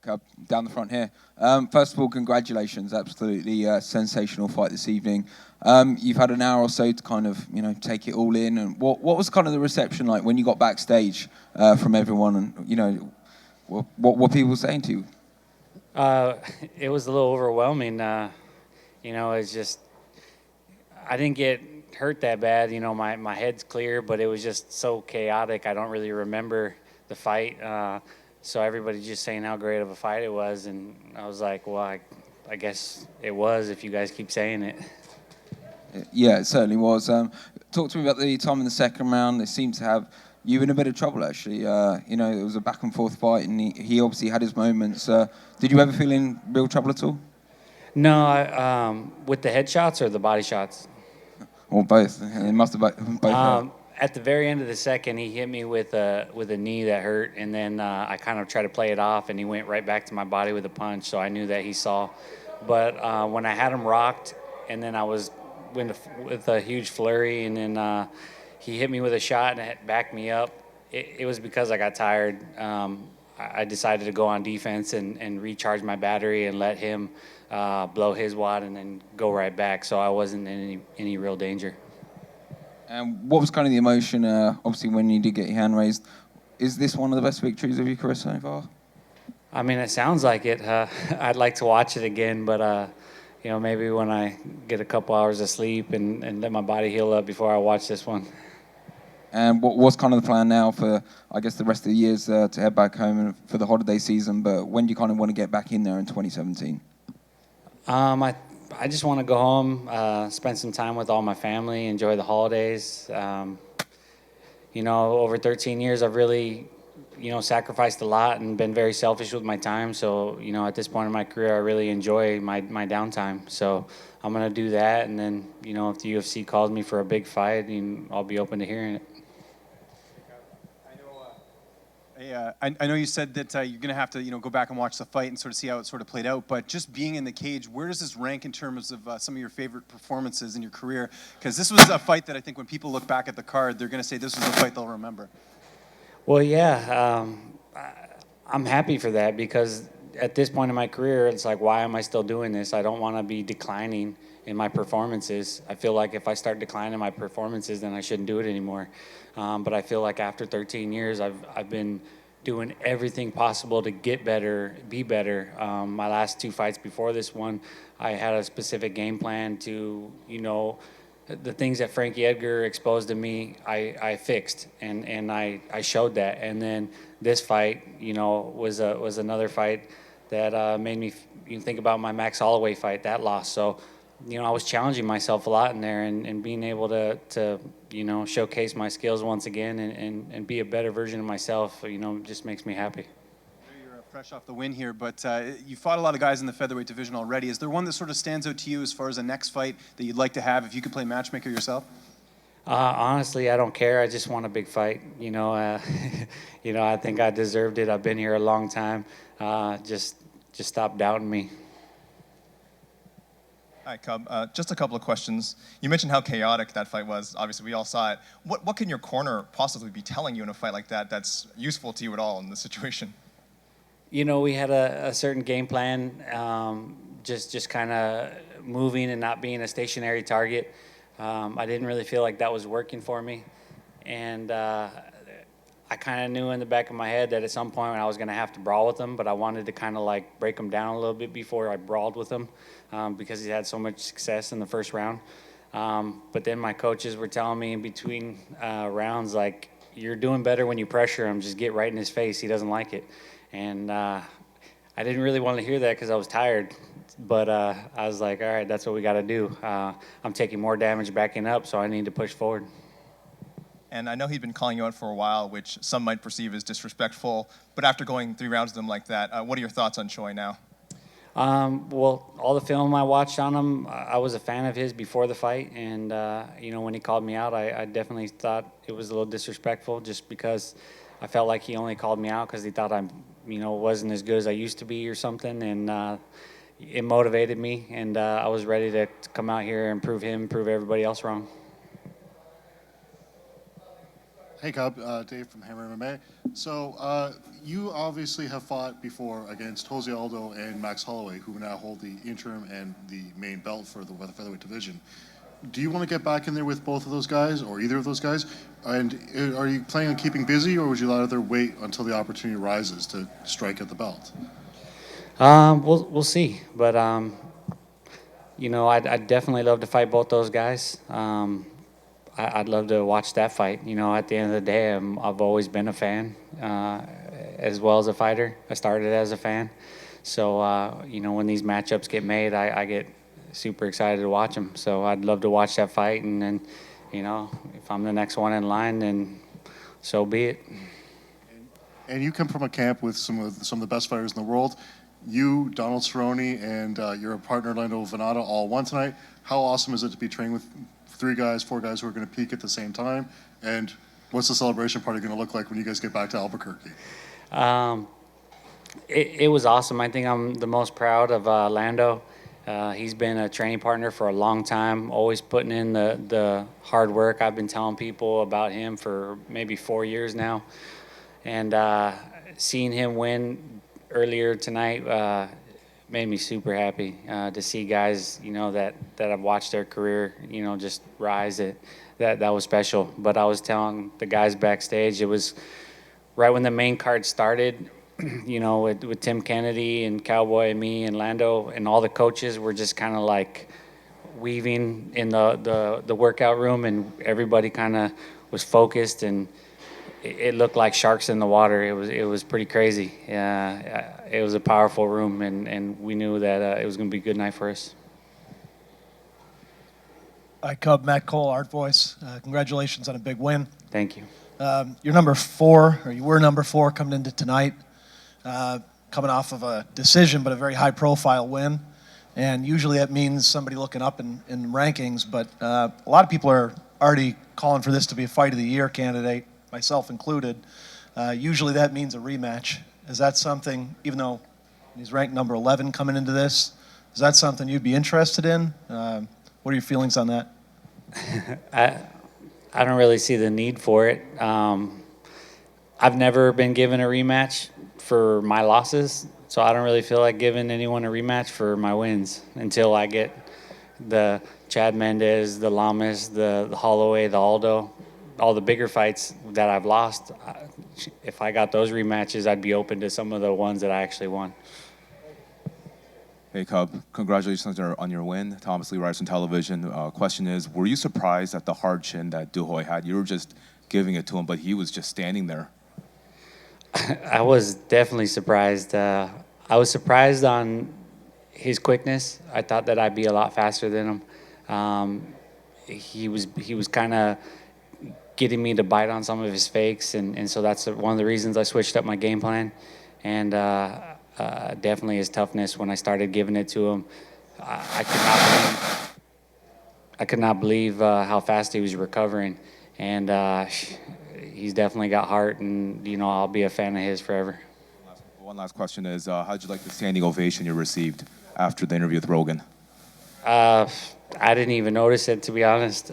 Cub, down the front here. First of all, congratulations. Absolutely sensational fight this evening. You've had an hour or so to kind of, take it all in. And what was kind of the reception like when you got backstage from everyone? And, what were people saying to you? It was a little overwhelming. It's just, I didn't get hurt that bad. My head's clear, but it was just so chaotic. I don't really remember the fight. So everybody's just saying how great of a fight it was. And I was like, well, I guess it was if you guys keep saying it. Yeah, it certainly was. Talk to me about the time in the second round. They seemed to have you in a bit of trouble, actually. It was a back and forth fight, and he obviously had his moments. Did you ever feel in real trouble at all? No, with the headshots or the body shots? Or both? It must have both hurt. At the very end of the second, he hit me with a knee that hurt, and then I kind of tried to play it off, and he went right back to my body with a punch, so I knew that he saw. But when I had him rocked, and then I was with a huge flurry, and then he hit me with a shot and it backed me up, it was because I got tired. I decided to go on defense and recharge my battery and let him blow his wad and then go right back, so I wasn't in any real danger. And what was kind of the emotion, obviously, when you did get your hand raised? Is this one of the best victories of your career so far? I mean, it sounds like it. I'd like to watch it again, but, maybe when I get a couple hours of sleep and let my body heal up before I watch this one. And what's kind of the plan now for, I guess, the rest of the years to head back home and for the holiday season? But when do you kind of want to get back in there in 2017? I just want to go home, spend some time with all my family, enjoy the holidays. Over 13 years, I've really, sacrificed a lot and been very selfish with my time. So, at this point in my career, I really enjoy my downtime. So I'm going to do that. And then, if the UFC calls me for a big fight, I'll be open to hearing it. I know you said that you're going to have to, go back and watch the fight and sort of see how it sort of played out. But just being in the cage, where does this rank in terms of some of your favorite performances in your career? Because this was a fight that I think when people look back at the card, they're going to say this was a fight they'll remember. Well, yeah, I'm happy for that because at this point in my career, it's like, why am I still doing this? I don't want to be declining in my performances. I feel like if I start declining my performances, then I shouldn't do it anymore. But I feel like after 13 years, I've been doing everything possible to get better, be better. My last two fights before this one, I had a specific game plan to, the things that Frankie Edgar exposed to me, I fixed, and I showed that. And then this fight, was another fight that made me think about my Max Holloway fight, that loss. So, I was challenging myself a lot in there and being able to showcase my skills once again and be a better version of myself, just makes me happy. You're fresh off the win here, but you fought a lot of guys in the featherweight division already. Is there one that sort of stands out to you as far as a next fight that you'd like to have if you could play matchmaker yourself? Honestly, I don't care. I just want a big fight. I think I deserved it. I've been here a long time. Just stop doubting me. Hi, Cub. Just a couple of questions. You mentioned how chaotic that fight was. Obviously, we all saw it. What can your corner possibly be telling you in a fight like that that's useful to you at all in this situation? We had a certain game plan, just kind of moving and not being a stationary target. I didn't really feel like that was working for me. And I kind of knew in the back of my head that at some point I was going to have to brawl with him, but I wanted to kind of like break him down a little bit before I brawled with him because he had so much success in the first round. But then my coaches were telling me in between rounds, like, you're doing better when you pressure him. Just get right in his face. He doesn't like it. And I didn't really want to hear that because I was tired. But I was like, all right, that's what we got to do. I'm taking more damage backing up, so I need to push forward. And I know he'd been calling you out for a while, which some might perceive as disrespectful. But after going 3 rounds with him like that, what are your thoughts on Choi now? Well, all the film I watched on him, I was a fan of his before the fight. And, when he called me out, I definitely thought it was a little disrespectful just because I felt like he only called me out because he thought I, wasn't as good as I used to be or something. And it motivated me. And I was ready to come out here and prove everybody else wrong. Hey, Cub. Dave from Hammer MMA. So, you obviously have fought before against Jose Aldo and Max Holloway, who now hold the interim and the main belt for the featherweight division. Do you want to get back in there with both of those guys, or either of those guys? And are you planning on keeping busy, or would you rather wait until the opportunity rises to strike at the belt? We'll see, but I'd definitely love to fight both those guys. I'd love to watch that fight. At the end of the day, I've always been a fan, as well as a fighter. I started as a fan. So, when these matchups get made, I get super excited to watch them. So I'd love to watch that fight. And then, if I'm the next one in line, then so be it. And you come from a camp with some of the best fighters in the world. You, Donald Cerrone, and your partner, Lando Venata, all won tonight. How awesome is it to be training with 4 guys who are going to peak at the same time? And what's the celebration party going to look like when you guys get back to Albuquerque? It was awesome. I think I'm the most proud of Lando. He's been a training partner for a long time, always putting in the hard work. I've been telling people about him for maybe 4 years now. And seeing him win earlier tonight made me super happy to see guys, that I've watched their career, just rise. That was special. But I was telling the guys backstage, it was right when the main card started, with Tim Kennedy and Cowboy and me and Lando and all the coaches were just kind of like weaving in the workout room, and everybody kind of was focused, and it looked like sharks in the water. It was pretty crazy. It was a powerful room, and we knew that it was going to be a good night for us. Hi, Cub. Matt Cole, Art Voice. Congratulations on a big win. Thank you. You're number 4, or you were number 4 coming into tonight, coming off of a decision, but a very high-profile win. And usually that means somebody looking up in rankings, but a lot of people are already calling for this to be a Fight of the Year candidate, myself included. Usually that means a rematch. Is that something, even though he's ranked number 11 coming into this, is that something you'd be interested in? What are your feelings on that? I don't really see the need for it. I've never been given a rematch for my losses, so I don't really feel like giving anyone a rematch for my wins until I get the Chad Mendez, the Lamas, the Holloway, the Aldo, all the bigger fights that I've lost. If I got those rematches, I'd be open to some of the ones that I actually won. Hey, Cub. Congratulations on your win. Thomas Lee Rice on television. Question is, were you surprised at the hard chin that Duhoy had? You were just giving it to him, but he was just standing there. I was definitely surprised. I was surprised on his quickness. I thought that I'd be a lot faster than him. He was kind of getting me to bite on some of his fakes, and so that's one of the reasons I switched up my game plan. And definitely his toughness when I started giving it to him. I could not believe how fast he was recovering, and he's definitely got heart, and I'll be a fan of his forever. One last question is, how did you like the standing ovation you received after the interview with Rogan? I didn't even notice it, to be honest.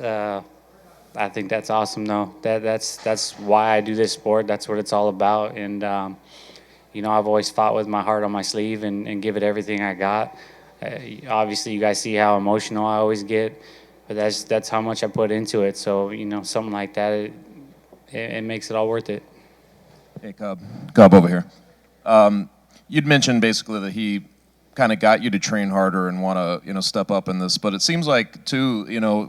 I think that's awesome, though. That's why I do this sport. That's what it's all about, and I've always fought with my heart on my sleeve and give it everything I got. Obviously, you guys see how emotional I always get, but that's how much I put into it. So, something like that, it makes it all worth it. Hey, Cub. Cub over here. You'd mentioned basically that he kind of got you to train harder and want to, step up in this. But it seems like, too,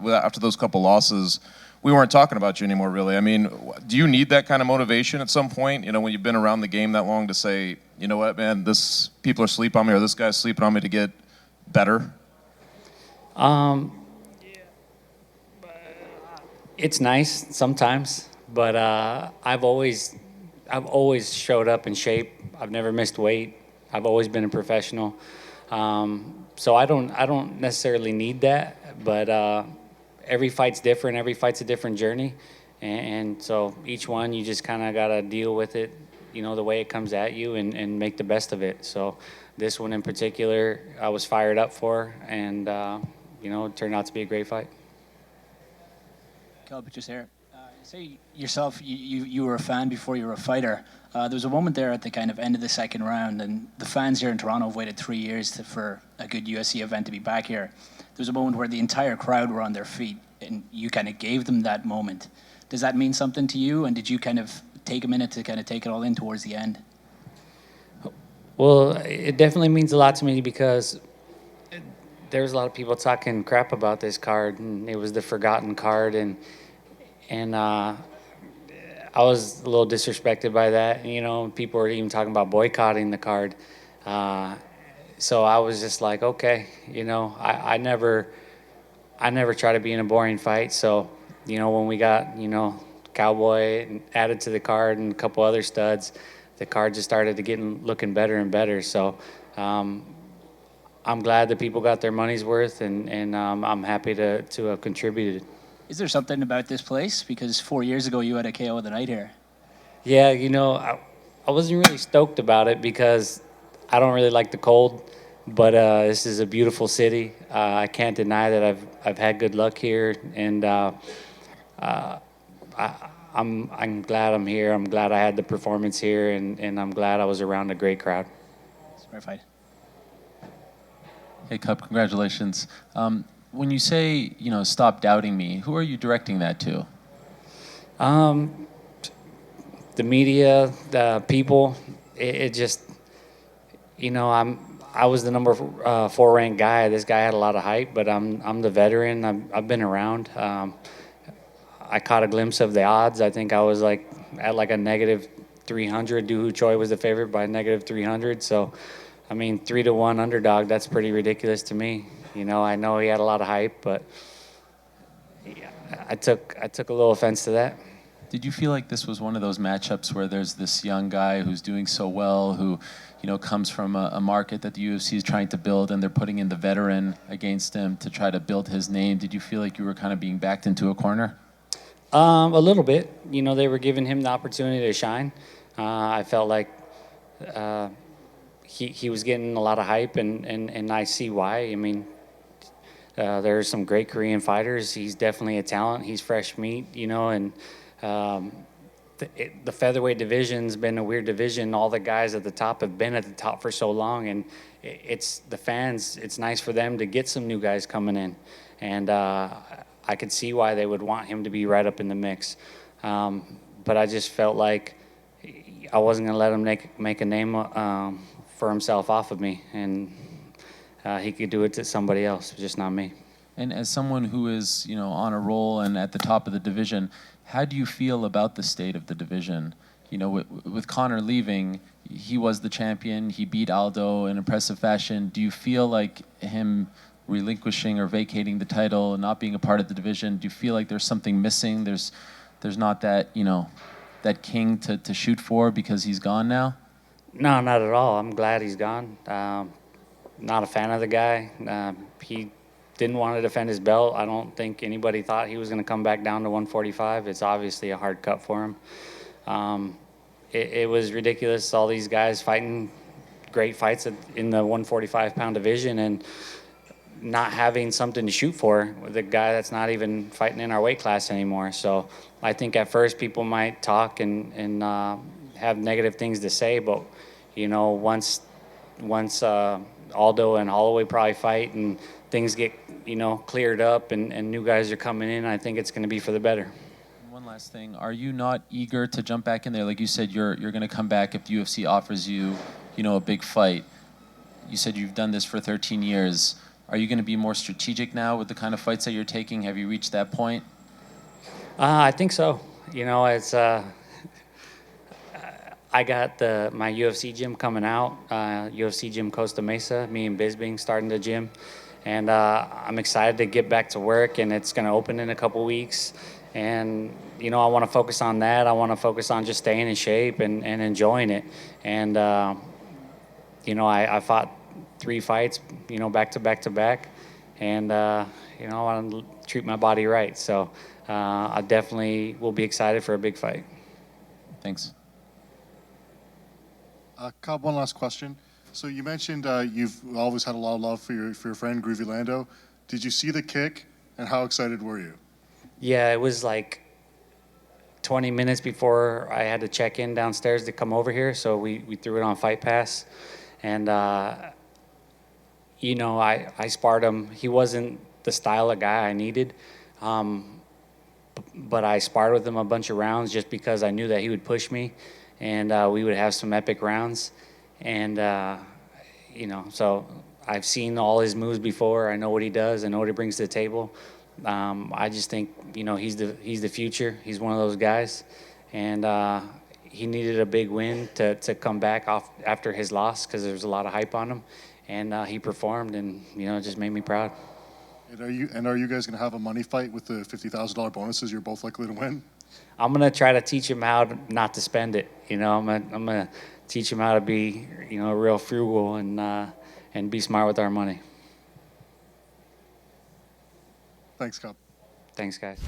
after those couple losses, we weren't talking about you anymore, really. I mean, do you need that kind of motivation at some point, when you've been around the game that long, to say, you know what, man, people are sleeping on me, or this guy's sleeping on me, to get better? It's nice sometimes, but I've always showed up in shape. I've never missed weight. I've always been a professional. So I don't necessarily need that, but every fight's different. Every fight's a different journey. And so each one, you just kind of got to deal with it, the way it comes at you, and make the best of it. So this one in particular, I was fired up for, and, it turned out to be a great fight. Cub, just here. Say yourself, you were a fan before you were a fighter. There was a moment there at the kind of end of the second round, and the fans here in Toronto have waited 3 years for a good UFC event to be back here. There was a moment where the entire crowd were on their feet, and you kind of gave them that moment. Does that mean something to you? And did you kind of take a minute to kind of take it all in towards the end? Well, it definitely means a lot to me because there's a lot of people talking crap about this card, and it was the forgotten card, and I was a little disrespected by that. You know, people were even talking about boycotting the card. So I was just like, okay, you know, I never try to be in a boring fight. So, you know, when we got, you know, Cowboy added to the card and a couple other studs, the card just started to looking better and better. So I'm glad that people got their money's worth, and I'm happy to have contributed. Is there something about this place? Because 4 years ago you had a KO of the night here. Yeah, you know, I wasn't really stoked about it because I don't really like the cold, but this is a beautiful city. I can't deny that I've had good luck here, and I'm glad I'm here. I'm glad I had the performance here, and I'm glad I was around a great crowd. Fair fight. Hey, Cub, congratulations. When you say, you know, stop doubting me, who are you directing that to? The media, the people. It just, you know, I was the number 4 ranked guy. This guy had a lot of hype, but I'm the veteran. I've been around. I caught a glimpse of the odds. I think I was like at like a negative 300. Doo Ho Choi was the favorite by negative 300. So, I mean, 3-1 underdog. That's pretty ridiculous to me. You know, I know he had a lot of hype, but yeah, I took a little offense to that. Did you feel like this was one of those matchups where there's this young guy who's doing so well, who, you know, comes from a market that the UFC is trying to build, and they're putting in the veteran against him to try to build his name? Did you feel like you were kind of being backed into a corner? A little bit. You know, they were giving him the opportunity to shine. I felt like he was getting a lot of hype, and I see why. I mean, there's some great Korean fighters. He's definitely a talent. He's fresh meat, you know, and the featherweight division's been a weird division. All the guys at the top have been at the top for so long, and it's the fans. It's nice for them to get some new guys coming in, and I could see why they would want him to be right up in the mix. But I just felt like I wasn't gonna let him make a name for himself off of me, and he could do it to somebody else, just not me. And as someone who is, you know, on a roll and at the top of the division, how do you feel about the state of the division? You know, with Conor leaving, he was the champion. He beat Aldo in impressive fashion. Do you feel like him relinquishing or vacating the title and not being a part of the division, do you feel like there's something missing? There's not that, you know, that king to shoot for because he's gone now? No, not at all. I'm glad he's gone. Not a fan of the guy. He didn't want to defend his belt. I don't think anybody thought he was going to come back down to 145. It's obviously a hard cut for him. It was ridiculous. All these guys fighting great fights in the 145-pound division and not having something to shoot for with a guy that's not even fighting in our weight class anymore. So I think at first people might talk and have negative things to say, but, you know, once Aldo and Holloway probably fight and things get, you know, cleared up and new guys are coming in, I think it's going to be for the better. One last thing, are you not eager to jump back in there? Like you said, you're going to come back if the UFC offers you, you know, a big fight. You said you've done this for 13 years. Are you going to be more strategic now with the kind of fights that you're taking? Have you reached that point? I think so. You know, it's I got my UFC gym coming out, UFC Gym Costa Mesa. Me and Bisbing starting the gym, and I'm excited to get back to work. And it's going to open in a couple weeks. And you know, I want to focus on that. I want to focus on just staying in shape and enjoying it. And you know, I fought 3 fights, you know, back to back, and you know, I want to treat my body right. So I definitely will be excited for a big fight. Thanks. Cobb, one last question. So you mentioned you've always had a lot of love for your friend Groovy Lando. Did you see the kick, and how excited were you? Yeah, it was like 20 minutes before I had to check in downstairs to come over here, so we threw it on Fight Pass. And, you know, I sparred him. He wasn't the style of guy I needed, but I sparred with him a bunch of rounds just because I knew that he would push me, and we would have some epic rounds. And, you know, so I've seen all his moves before. I know what he does. I know what he brings to the table. I just think, you know, he's the future. He's one of those guys, and he needed a big win to come back off after his loss because there was a lot of hype on him, and he performed, and you know, it just made me proud. And are you guys going to have a money fight with the $50,000 bonuses you're both likely to win? I'm gonna try to teach him how not to spend it. You know, I'm gonna teach him how to be, you know, real frugal and be smart with our money. Thanks, Cub. Thanks, guys.